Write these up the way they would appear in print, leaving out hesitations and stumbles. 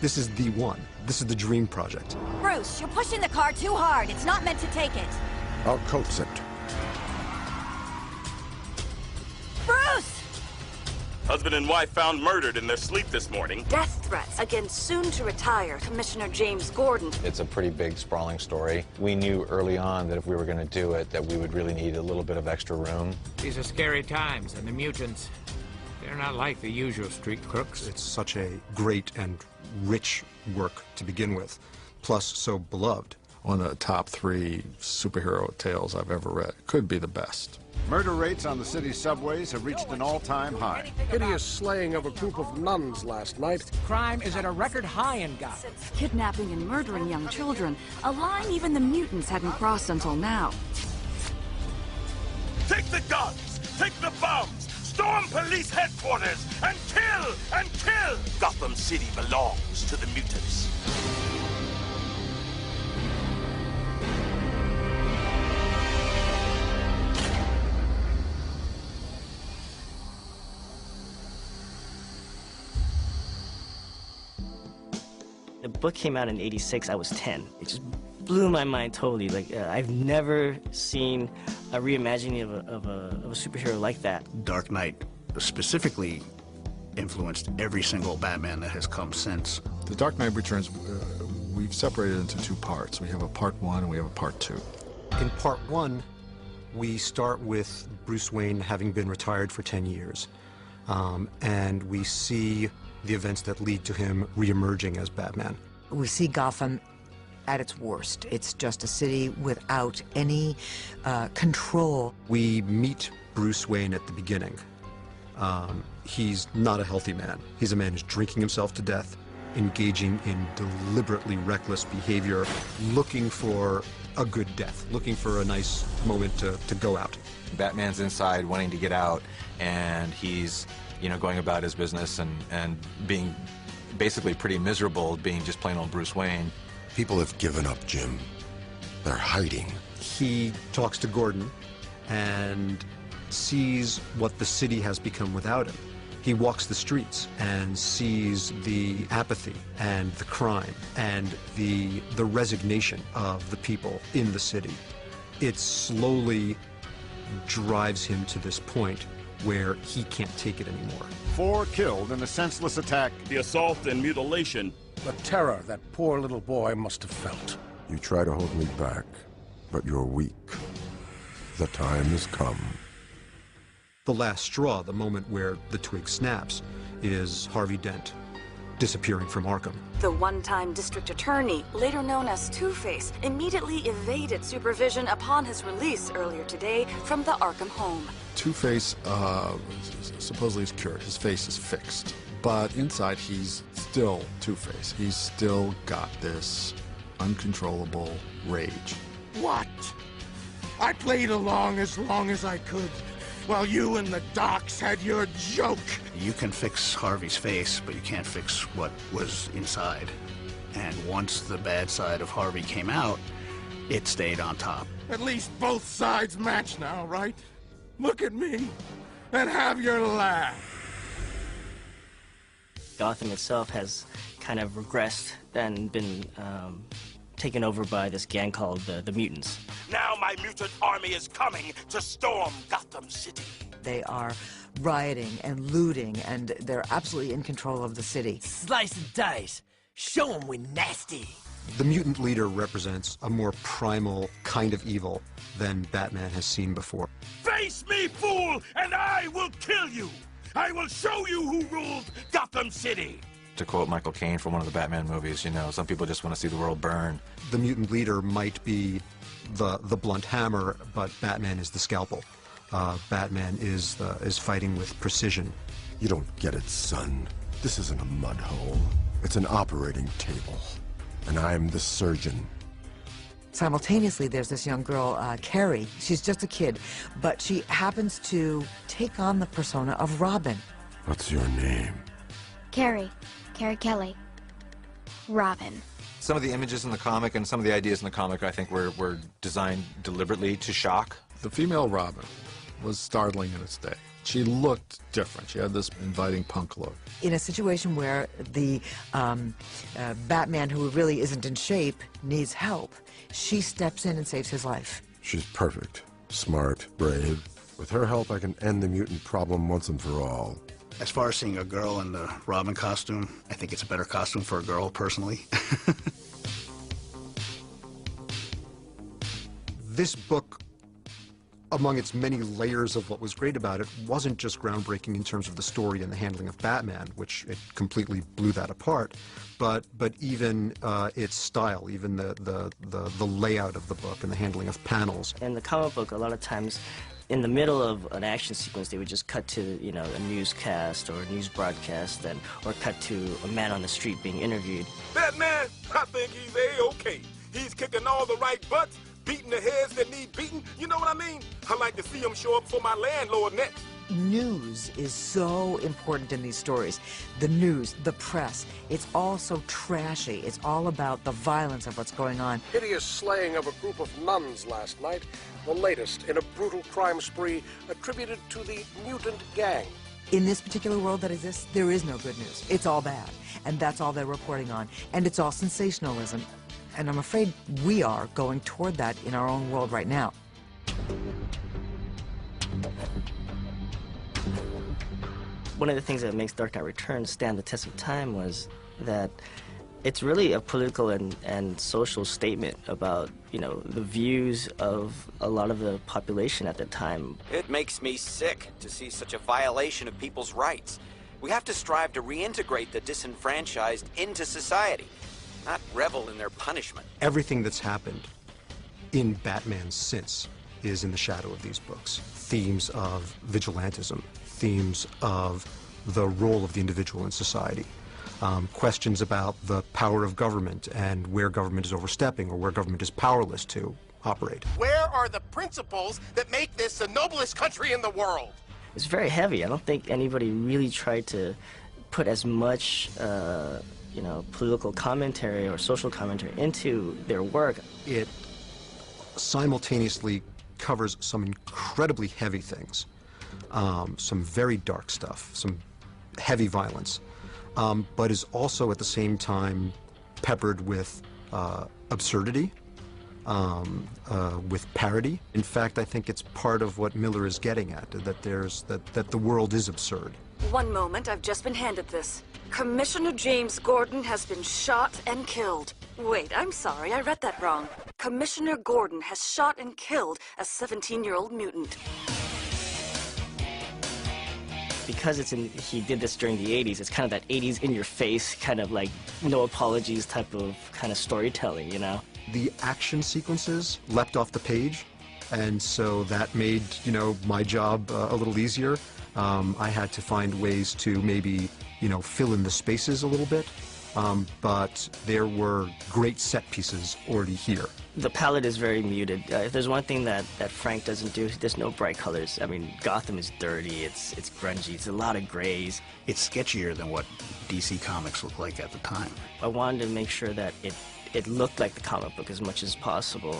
This is the one. This is the dream project. Bruce, you're pushing the car too hard. It's not meant to take it. I'll coax it. Bruce! Husband and wife found murdered in their sleep this morning. Death threats against soon-to-retire Commissioner James Gordon. It's a pretty big, sprawling story. We knew early on that if we were going to do it, that we would really need a little bit of extra room. These are scary times, and the mutants, they're not like the usual street crooks. It's such a great and rich work to begin with, plus so beloved. One of the top 3 superhero tales I've ever read. Could be the best. Murder rates on the city's subways have reached an all-time high. Hideous slaying of a group of nuns last night. Crime is at a record high in Gotham. Kidnapping and murdering young children, a line even the mutants hadn't crossed until now. Take the guns! Take the bombs! Storm police headquarters! And kill! And kill! Gotham City belongs to the mutants. The book came out in '86. I was 10. It just blew my mind totally. Like, I've never seen a reimagining of a superhero like that. Dark Knight specifically influenced every single Batman that has come since. The Dark Knight Returns, we've separated into 2 parts. We have a part 1 and we have a part 2. In part 1, we start with Bruce Wayne having been retired for 10 years. And we see the events that lead to him re-emerging as Batman. We see Gotham at its worst. It's just a city without any control. We meet Bruce Wayne at the beginning. He's not a healthy man. He's a man who's drinking himself to death, engaging in deliberately reckless behavior, looking for a good death, looking for a nice moment to go out. Batman's inside wanting to get out, and he's, you know, going about his business and being basically pretty miserable, being just plain old Bruce Wayne. People have given up, Jim. They're hiding. He talks to Gordon and sees what the city has become without him. He walks the streets and sees the apathy and the crime and the resignation of the people in the city. It slowly drives him to this point where he can't take it anymore. 4 killed in a senseless attack. The assault and mutilation. The terror that poor little boy must have felt. You try to hold me back, but you're weak. The time has come. The last straw, the moment where the twig snaps, is Harvey Dent disappearing from Arkham. The one-time district attorney, later known as Two-Face, immediately evaded supervision upon his release earlier today from the Arkham home. Two-Face, supposedly is cured. His face is fixed. But inside, he's still Two-Face. He's still got this uncontrollable rage. What? I played along as I could, while you and the docs had your joke. You can fix Harvey's face, but you can't fix what was inside. And once the bad side of Harvey came out, it stayed on top. At least both sides match now, right? Look at me and have your laugh. Gotham itself has kind of regressed and been taken over by this gang called the Mutants. Now my mutant army is coming to storm Gotham City. They are rioting and looting, and they're absolutely in control of the city. Slice and dice. Show 'em we're nasty. The mutant leader represents a more primal kind of evil than Batman has seen before. Face me, fool, and I will kill you. I will show you who ruled Gotham City. To quote Michael Caine from one of the Batman movies, you know, some people just want to see the world burn. The mutant leader might be the blunt hammer, but Batman is the scalpel. Batman is fighting with precision. You don't get it, son. This isn't a mud hole. It's an operating table. And I'm the surgeon. Simultaneously, there's this young girl, Carrie. She's just a kid, but she happens to take on the persona of Robin. What's your name? Carrie Kelly. Robin. Some of the images in the comic and some of the ideas in the comic, I think, were designed deliberately to shock. The female Robin was startling in its day. She looked different. She had this inviting punk look. In a situation where the Batman, who really isn't in shape, needs help, she steps in and saves his life. She's perfect, smart, brave. With her help, I can end the mutant problem once and for all. As far as seeing a girl in the Robin costume, I think it's a better costume for a girl, personally. This book, among its many layers of what was great about it, wasn't just groundbreaking in terms of the story and the handling of Batman, which it completely blew that apart, but even its style, even the layout of the book and the handling of panels. In the comic book, a lot of times, in the middle of an action sequence, they would just cut to, you know, a newscast or a news broadcast, or cut to a man on the street being interviewed. Batman, I think he's A-okay. He's kicking all the right butts, beating the heads that need beating. You know what I mean? I like to see him show up for my landlord next. News is so important in these stories. The news, the press, it's all so trashy. It's all about the violence of what's going on. Hideous slaying of a group of nuns last night, the latest in a brutal crime spree attributed to the Mutant Gang. In this particular world that exists, there is no good news. It's all bad, and that's all they're reporting on. And it's all sensationalism. And I'm afraid we are going toward that in our own world right now. One of the things that makes Dark Knight Returns stand the test of time was that it's really a political and social statement about, you know, the views of a lot of the population at the time. It makes me sick to see such a violation of people's rights. We have to strive to reintegrate the disenfranchised into society, not revel in their punishment. Everything that's happened in Batman since is in the shadow of these books. Themes of vigilantism, themes of the role of the individual in society, questions about the power of government and where government is overstepping or where government is powerless to operate. Where are the principles that make this the noblest country in the world? It's very heavy. I don't think anybody really tried to put as much you know, political commentary or social commentary into their work. It simultaneously covers some incredibly heavy things, some very dark stuff, some heavy violence, but is also at the same time peppered with absurdity, with parody. In fact, I think it's part of what Miller is getting at, that the world is absurd. One moment, I've just been handed this. Commissioner James Gordon has been shot and killed. Wait, I'm sorry, I read that wrong. Commissioner Gordon has shot and killed a 17-year-old mutant. Because he did this during the 80s, it's kind of that 80s in-your-face, kind of like no apologies type of kind of storytelling, you know? The action sequences leapt off the page, and so that made, you know, my job a little easier. I had to find ways to maybe, you know, fill in the spaces a little bit, but there were great set pieces already here. The palette is very muted. If there's one thing that Frank doesn't do, there's no bright colors. I mean, Gotham is dirty, it's grungy, it's a lot of grays. It's sketchier than what DC Comics looked like at the time. I wanted to make sure that it looked like the comic book as much as possible.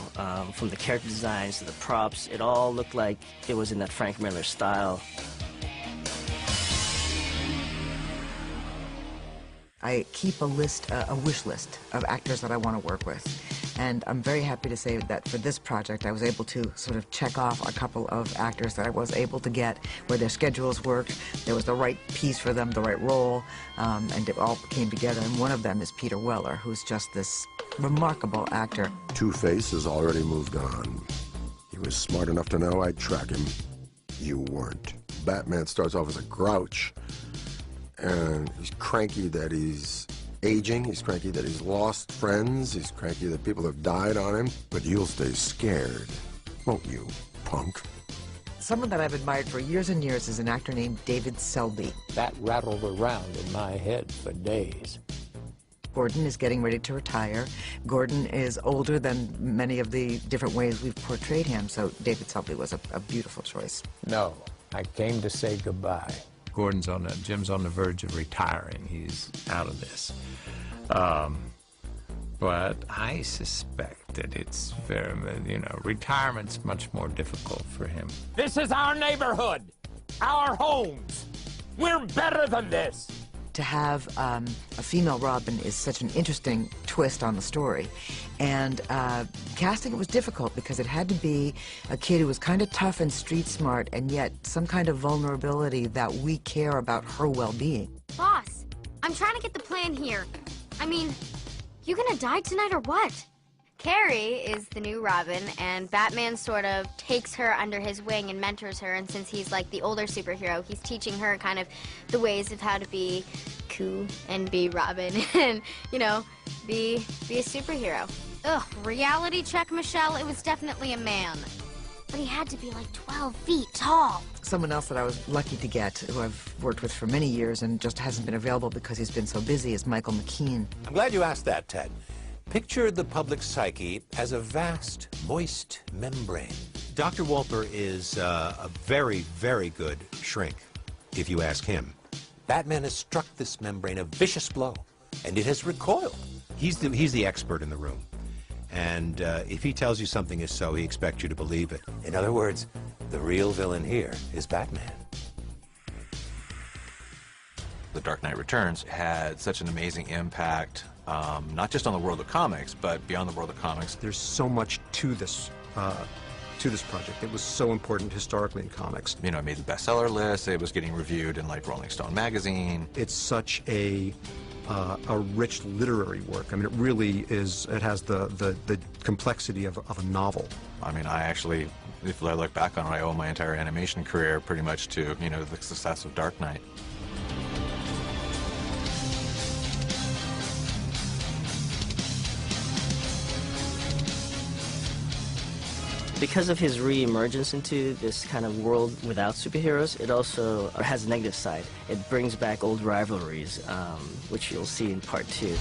From the character designs to the props, it all looked like it was in that Frank Miller style. I keep a list, a wish list of actors that I want to work with. And I'm very happy to say that for this project, I was able to sort of check off a couple of actors that I was able to get where their schedules worked, there was the right piece for them, the right role, and it all came together. And one of them is Peter Weller, who's just this remarkable actor. Two-Face has already moved on. He was smart enough to know I'd track him. You weren't. Batman starts off as a grouch, and he's cranky that he's aging, he's cranky that he's lost friends, he's cranky that people have died on him, but you'll stay scared, won't you, punk? Someone that I've admired for years and years is an actor named David Selby. That rattled around in my head for days. Gordon is getting ready to retire. Gordon is older than many of the different ways we've portrayed him, so David Selby was a beautiful choice. No, I came to say goodbye. Jim's on the verge of retiring. He's out of this. But I suspect that it's very, you know, retirement's much more difficult for him. This is our neighborhood. our homes. We're better than this. To have a female Robin is such an interesting twist on the story. And casting it was difficult because it had to be a kid who was kind of tough and street smart, and yet some kind of vulnerability that we care about her well-being. Boss, I'm trying to get the plan here. I mean, you gonna die tonight or what? Carrie is the new Robin, and Batman sort of takes her under his wing and mentors her, and since he's like the older superhero, he's teaching her kind of the ways of how to be cool and be Robin and, you know, be a superhero. Ugh, reality check, Michelle, it was definitely a man. But he had to be like 12 feet tall. Someone else that I was lucky to get, who I've worked with for many years and just hasn't been available because he's been so busy, is Michael McKean. I'm glad you asked that, Ted. Picture the public psyche as a vast, moist membrane. Dr. Wolper is a very, very good shrink, if you ask him. Batman has struck this membrane a vicious blow, and it has recoiled. He's the expert in the room. And if he tells you something is so, he expects you to believe it. In other words, the real villain here is Batman. The Dark Knight Returns had such an amazing impact, not just on the world of comics, but beyond the world of comics. There's so much to this project. It was so important historically in comics. You know, it made the bestseller list. It was getting reviewed in like Rolling Stone magazine. It's such a rich literary work. I mean, it really is. It has the complexity of a novel. I mean, I actually, if I look back on it, I owe my entire animation career pretty much to, you know, the success of Dark Knight. Because of his re-emergence into this kind of world without superheroes, it also has a negative side. It brings back old rivalries, which you'll see in part 2.